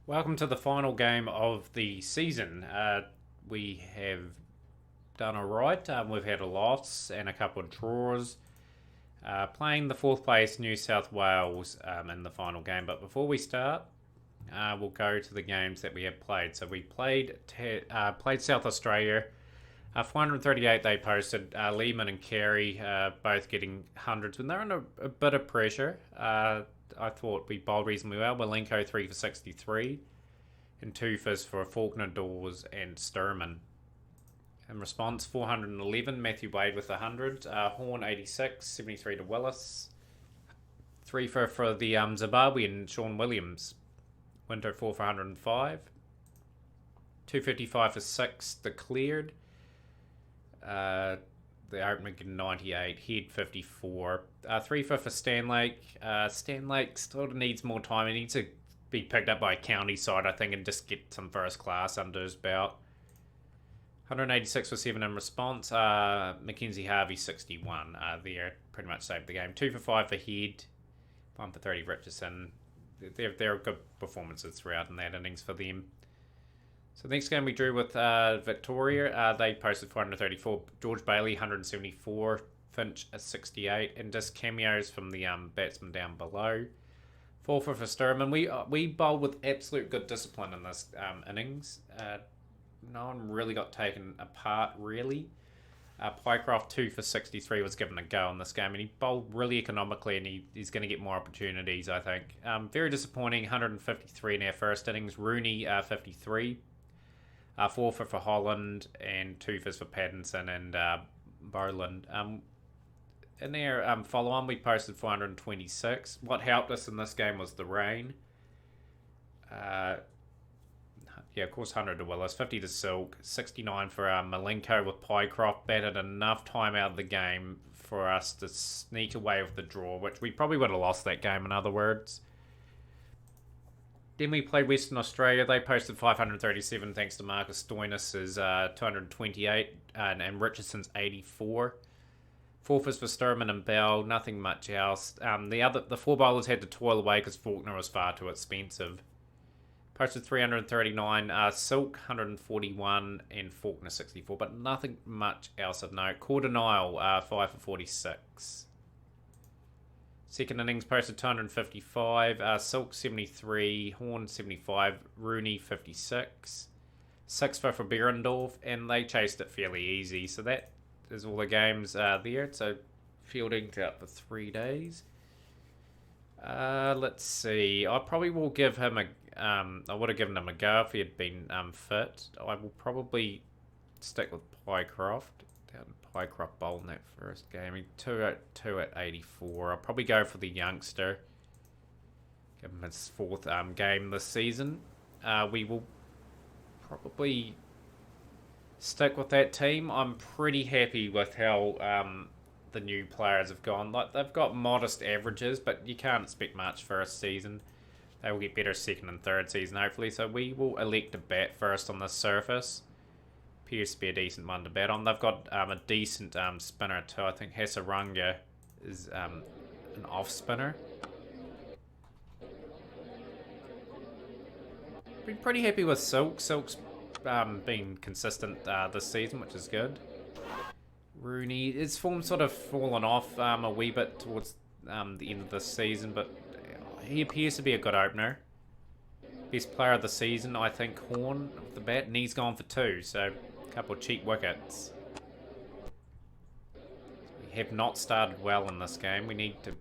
Welcome to the final game of the season. We have done alright. We've had a loss and a couple of draws. Playing the fourth place New South Wales in the final game. But before we start, we'll go to the games that we have played. So we played South Australia. 438 they posted. Lehman and Carey both getting hundreds when they're under a bit of pressure. I thought we bowled reasonably well. Malenko 3 for 63 and 2 for Faulkner, Dawes and Sturman. In response, 411, Matthew Wade with 100, Horn 86, 73 to Willis. 3 for the Zimbabwean Sean Williams. Winter 4 for 105. 255 for 6, declared. The opening 98, head 54. 3 for Stanlake. Stanlake still needs more time. He needs to be picked up by a county side, I think, and just get some first class under his belt. 186 for 7 in response. Mackenzie Harvey 61. There pretty much saved the game. 2 for 5 for Head. 1 for 30 Richardson. They're good performances throughout in that innings for them. So the next game we drew with Victoria. They posted 434. George Bailey 174. Finch at 68. And just cameos from the batsmen down below. 4 for Sturman. We bowled with absolute good discipline in this innings. No one really got taken apart, really. Pycroft 2 for 63 was given a go in this game, and he bowled really economically, and he's going to get more opportunities, I think. Very disappointing, 153 in our first innings. Rooney 53. 4 for Holland, and 2 for Pattinson and Boland. In our follow-on, we posted 426. What helped us in this game was the rain. Of course, 100 to Willis, 50 to Silk, 69 for Malenko with Pycroft. Batted enough time out of the game for us to sneak away with the draw, which we probably would have lost that game, in other words. Then we played Western Australia. They posted 537 thanks to Marcus Stoinis' 228 and Richardson's 84. 4 for Sturman and Bell, nothing much else. The 4 bowlers had to toil away because Faulkner was far too expensive. Posted 339, Silk 141 and Faulkner 64, but nothing much else of note. Cordonile 5 for 46. Second innings posted 255, Silk 73, Horn 75, Rooney 56. 6 for Berendorf, and they chased it fairly easy. So that is all the games there. So fielding's out for 3 days. Let's see. I probably will give him a. I would have given him a go if he had been fit. I will probably stick with Pycroft. Pycroft bowled in that first game. He 2 at 84. I'll probably go for the youngster. Give him his 4th game this season. We will probably stick with that team. I'm pretty happy with how the new players have gone. Like, they've got modest averages, but you can't expect much first season. They will get better second and third season, hopefully. So we will elect to bat first on this surface. Appears to be a decent one to bat on. They've got a decent spinner too. I think Hasaranga is an off spinner. Been pretty happy with Silk. Silk's been consistent this season, which is good. Rooney, his form sort of fallen off a wee bit towards the end of this season, but he appears to be a good opener. Best player of the season, I think, Horn with the bat, and he's gone for 2, so a couple of cheap wickets. We have not started well in this game. We need to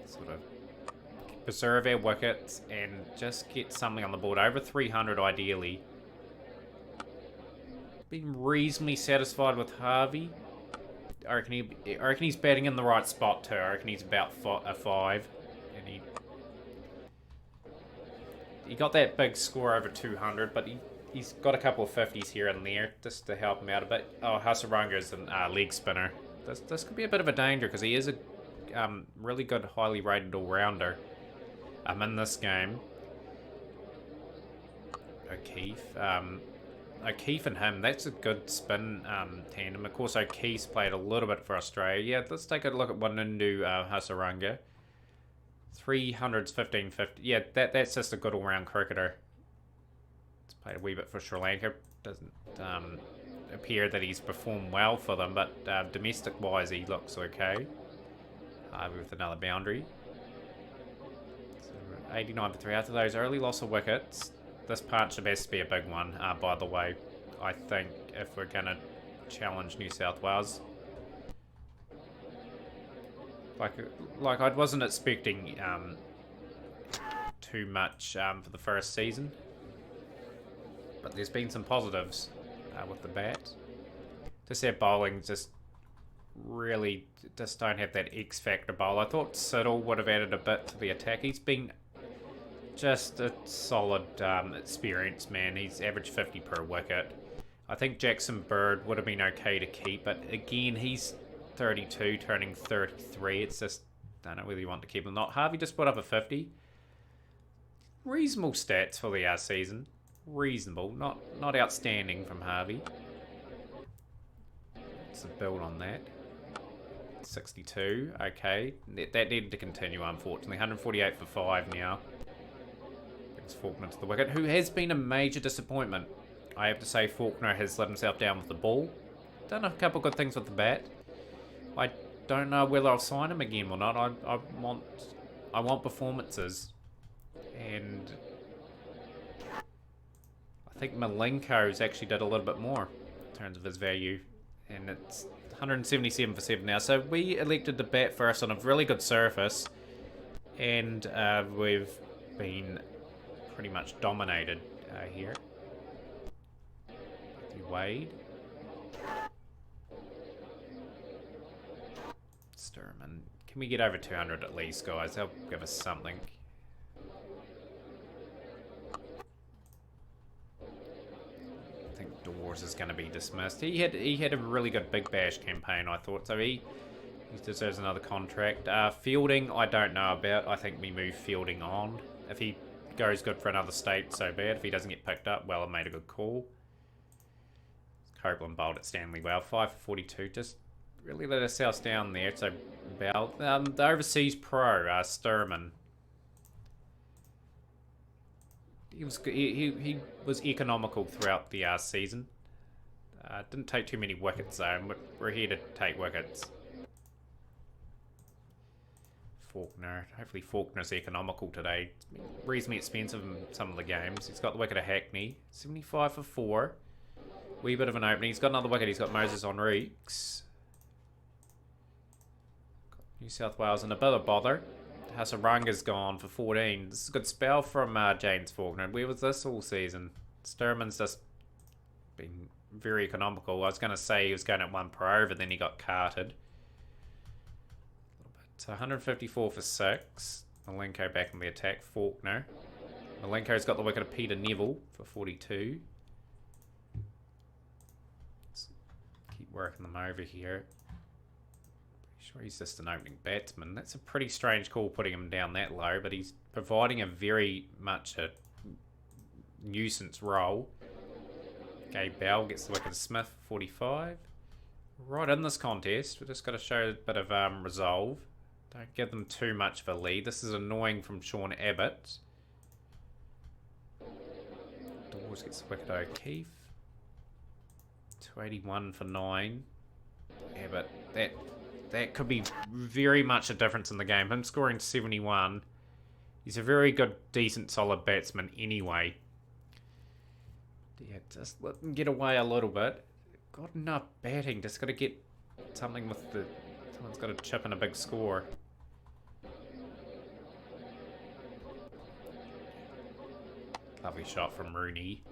sort of preserve our wickets and just get something on the board. Over 300 ideally. Been reasonably satisfied with Harvey. I reckon he's batting in the right spot too. I reckon he's about a 5. And he got that big score over 200, but he's got a couple of 50s here and there just to help him out a bit. Oh, Hasaranga's a leg spinner. This could be a bit of a danger because he is a really good, highly rated all-rounder in this game. O'Keefe and him, that's a good spin tandem. Of course, O'Keefe's played a little bit for Australia. Yeah, let's take a look at Wanindu Hasaranga. 300's 1550. Yeah, that's just a good all-round cricketer. He's played a wee bit for Sri Lanka. Doesn't appear that he's performed well for them, but domestic-wise, he looks okay. With another boundary. So 89 for 3. After those early loss of wickets, this partnership has to be a big one, by the way. I think if we're going to challenge New South Wales. Like I wasn't expecting too much for the first season. But there's been some positives with the bat. Just their bowling just really just don't have that X factor bowl. I thought Siddle would have added a bit to the attack. He's been just a solid experienced man. He's averaged 50 per wicket. I think Jackson Bird would have been okay to keep, but again, he's 32, turning 33. It's just, I don't really want to keep him. Not Harvey just put up a 50. Reasonable stats for the season. Reasonable, not outstanding from Harvey. Let's build on that. 62, okay. That needed to continue, unfortunately. 148 for 5 now. Brings Faulkner to the wicket, who has been a major disappointment. I have to say, Faulkner has let himself down with the ball. Done a couple good things with the bat. I don't know whether I'll sign him again or not. I want performances. And I think Malenko's actually did a little bit more in terms of his value. And it's 177 for 7 now. So we elected to bat first on a really good surface. And we've been pretty much dominated here. Wade. Sturman. Can we get over 200 at least, guys? They'll give us something. I think Dawes is going to be dismissed. He had a really good Big Bash campaign, I thought. So he deserves another contract. Fielding, I don't know about. I think we move Fielding on. If he goes good for another state, so bad. If he doesn't get picked up, well, I made a good call. Copeland bowled at Stanley well. 5 for 42. Just really let ourselves down there. So, Bell. The overseas pro, Sturman. He was economical throughout the season. Didn't take too many wickets, though. And we're here to take wickets. Faulkner. Hopefully Faulkner's economical today. It's been reasonably expensive in some of the games. He's got the wicket of Hackney. 75 for 4. Wee bit of an opening. He's got another wicket. He's got Moses Enriques. New South Wales in a bit of bother. Hasaranga's gone for 14. This is a good spell from James Faulkner. Where was this all season? Sturman's just been very economical. I was going to say he was going at 1 per over, then he got carted. So 154 for 6. Malenko back in the attack. Faulkner. Malenko's got the wicket of Peter Neville for 42. Keep working them over here. Pretty sure he's just an opening batsman. That's a pretty strange call putting him down that low, but he's providing a very much a nuisance role. Gabe Bell gets the wicket of Smith, 45. Right in this contest, we've just got to show a bit of resolve. Don't give them too much of a lead. This is annoying from Sean Abbott. Dawes gets the wicket O'Keefe. 281 for 9. Yeah, but that could be very much a difference in the game. Him scoring 71. He's a very good, decent, solid batsman anyway. Yeah, just let them get away a little bit. Got enough batting. Just got to get something with the... Someone's got to chip in a big score. Lovely shot from Rooney.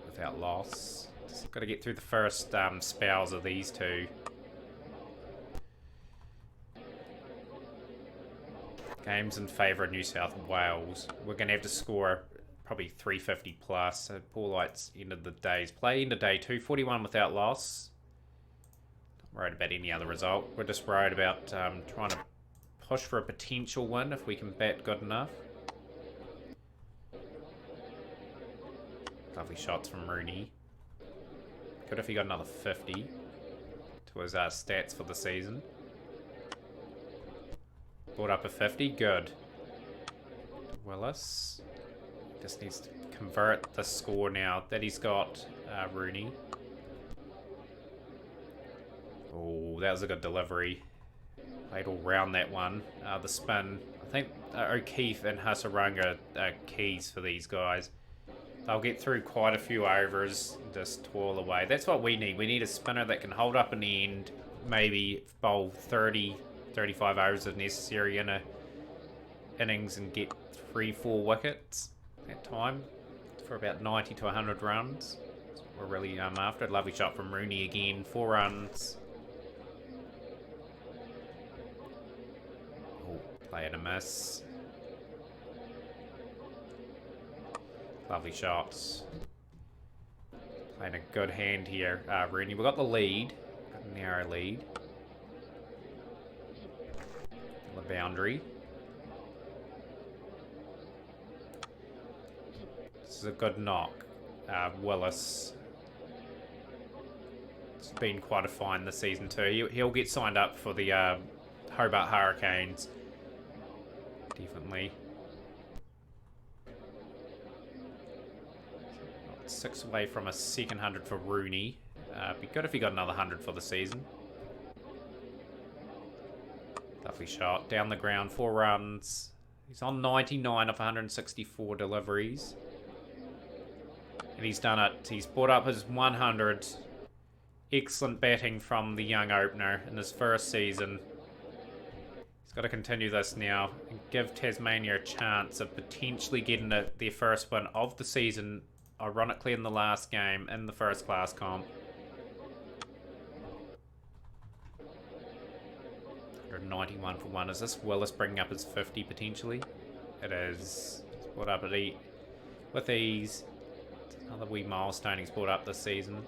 Without loss. Just got to get through the first spells of these two. Games in favour of New South Wales. We're going to have to score probably 350 plus. So Paul Light's ended the day's play. End of day 2, 41 without loss. Not worried about any other result. We're just worried about trying to push for a potential win if we can bat good enough. Lovely shots from Rooney. Good if he got another 50 to his stats for the season. Brought up a 50. Good. Willis. Just needs to convert the score now that he's got Rooney. Oh, that was a good delivery. Played all round that one. The spin. I think O'Keefe and Hasaranga are keys for these guys. They'll get through quite a few overs and just toil away. That's what we need. We need a spinner that can hold up in the end, maybe bowl 30, 35 overs if necessary in a innings and get 3-4 wickets at time for about 90 to 100 runs. That's what we're really after. Lovely shot from Rooney again. 4 runs. Oh, play and a miss. Lovely shots. Playing a good hand here, Rooney. We've got the lead. Got a narrow lead. The boundary. This is a good knock. Willis. It's been quite a find this season too. He'll get signed up for the Hobart Hurricanes. Definitely. 6 away from a second 100 for Rooney. Be good if he got another 100 for the season. Lovely shot. Down the ground, 4 runs. He's on 99 of 164 deliveries. And he's done it. He's brought up his 100. Excellent batting from the young opener in his first season. He's got to continue this now and give Tasmania a chance of potentially getting their first win of the season, ironically in the last game in the first class comp. 191 for 1. Is this Willis bringing up his 50 potentially? It is. He's brought up at with ease. Another wee milestone he's brought up this season.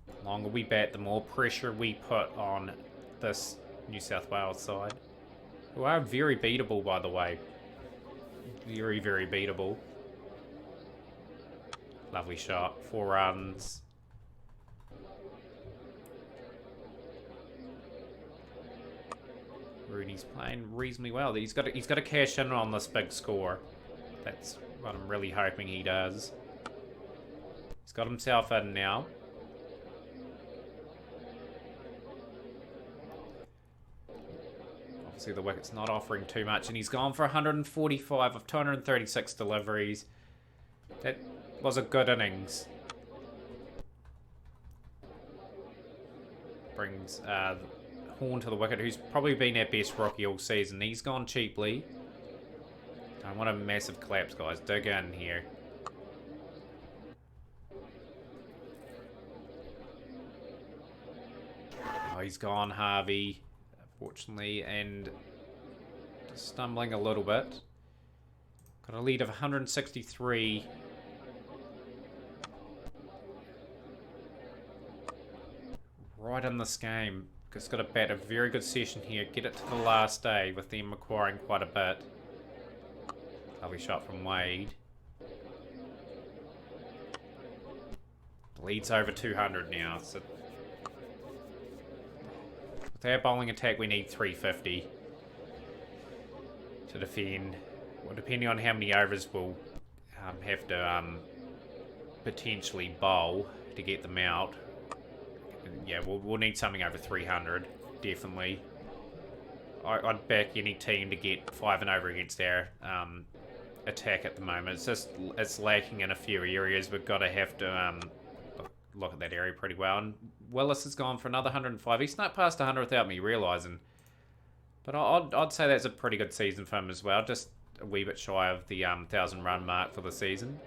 The longer we bat, the more pressure we put on this New South Wales side, who are very beatable, by the way. Very, very beatable. Lovely shot. 4 runs. Rooney's playing reasonably well. He's got to cash in on this big score. That's what I'm really hoping he does. He's got himself in now. Obviously the wicket's not offering too much, and he's gone for 145 of 236 deliveries. That was a good innings. Brings Horn to the wicket, who's probably been our best rookie all season. He's gone cheaply. Don't want a massive collapse, guys. Dig in here. Oh, he's gone, Harvey, unfortunately, and just stumbling a little bit. Got a lead of 163. Right in this game. It's got to bat a very good session here. Get it to the last day with them requiring quite a bit. Lovely shot from Wade. The lead's over 200 now. So with our bowling attack, we need 350 to defend. Well, depending on how many overs we'll have to potentially bowl to get them out. Yeah, we'll need something over 300, definitely. I'd back any team to get 5 and over against our attack at the moment. It's lacking in a few areas. We've got to have to look at that area pretty well. And Willis has gone for another 105. He snuck past 100 without me realising. But I'd say that's a pretty good season for him as well. Just a wee bit shy of the 1,000 run mark for the season.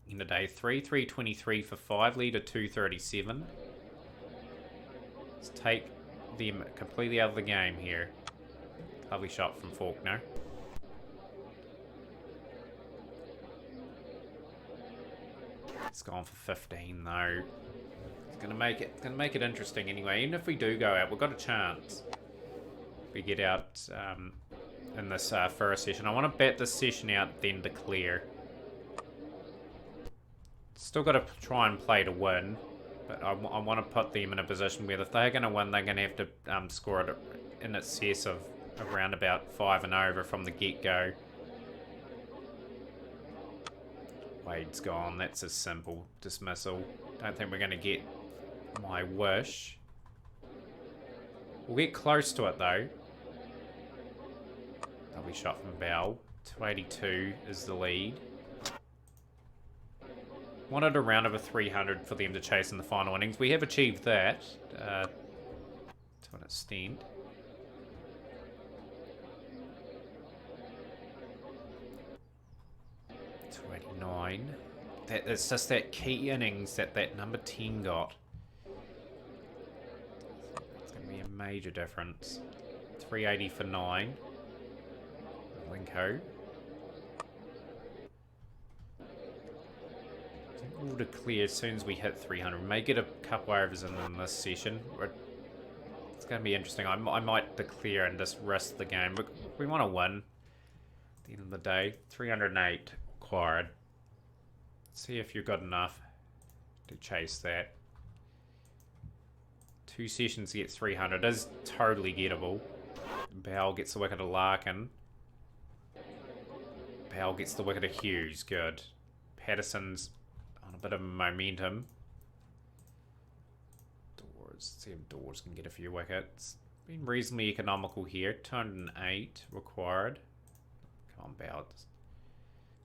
In the day, 323 for 5, lead of 237. Let's take them completely out of the game here. Lovely shot from Faulkner. It's gone for 15 though. It's gonna make it interesting anyway. Even if we do go out, we've got a chance. If we get out in this first session, I want to bat this session out, then declare. Still got to try and play to win. But I want to put them in a position where if they're going to win, they're going to have to score it in excess of around about 5 and over from the get-go. Wade's gone. That's a simple dismissal. Don't think we're going to get my wish. We'll get close to it, though. Lovely shot from Bell. 282 is the lead. Wanted a round of a 300 for them to chase in the final innings. We have achieved that to an extent. It's just that key innings that number 10 got. It's going to be a major difference. 380 for 9. Linko. I think we'll declare as soon as we hit 300. We may get a couple overs in this session. It's going to be interesting. I might declare and just risk the game. We want to win at the end of the day. 308 required. See if you're good enough to chase that. 2 sessions to get 300 is totally gettable. Bowell gets the wicket of Larkin. Bowell gets the wicket of Hughes. Good. Patterson's on a bit of momentum. Dawes. See if Dawes can get a few wickets. Been reasonably economical here. 208 required. Come on, Bowell.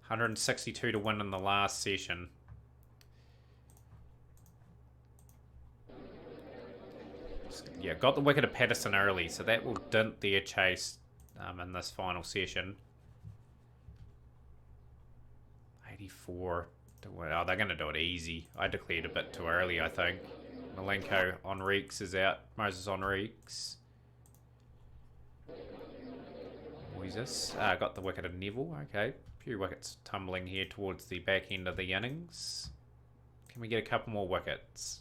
162 to win in the last session. Yeah, got the wicket of Patterson early, so that will dent their chase in this final session. 84 to win. Oh, they're going to do it easy. I declared a bit too early, I think. Malenko on Reeks is out. Moses on Reeks. Moises. Got the wicket of Neville. Okay. Few wickets tumbling here towards the back end of the innings. Can we get a couple more wickets?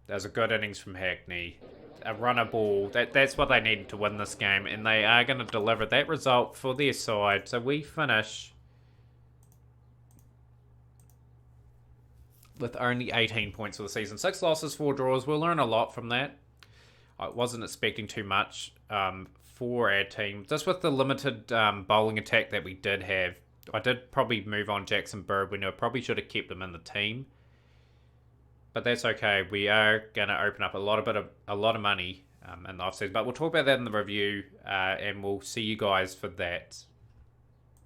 That was a good innings from Hackney. A runner ball. That's what they needed to win this game, and they are going to deliver that result for their side. So we finish with only 18 points for the season. 6 losses, 4 draws. We'll learn a lot from that. I wasn't expecting too much for our team. Just with the limited bowling attack that we did have, I did probably move on Jackson Bird when I probably should have kept him in the team. But that's okay. We are going to open up a lot of money in the offseason. But we'll talk about that in the review, and we'll see you guys for that.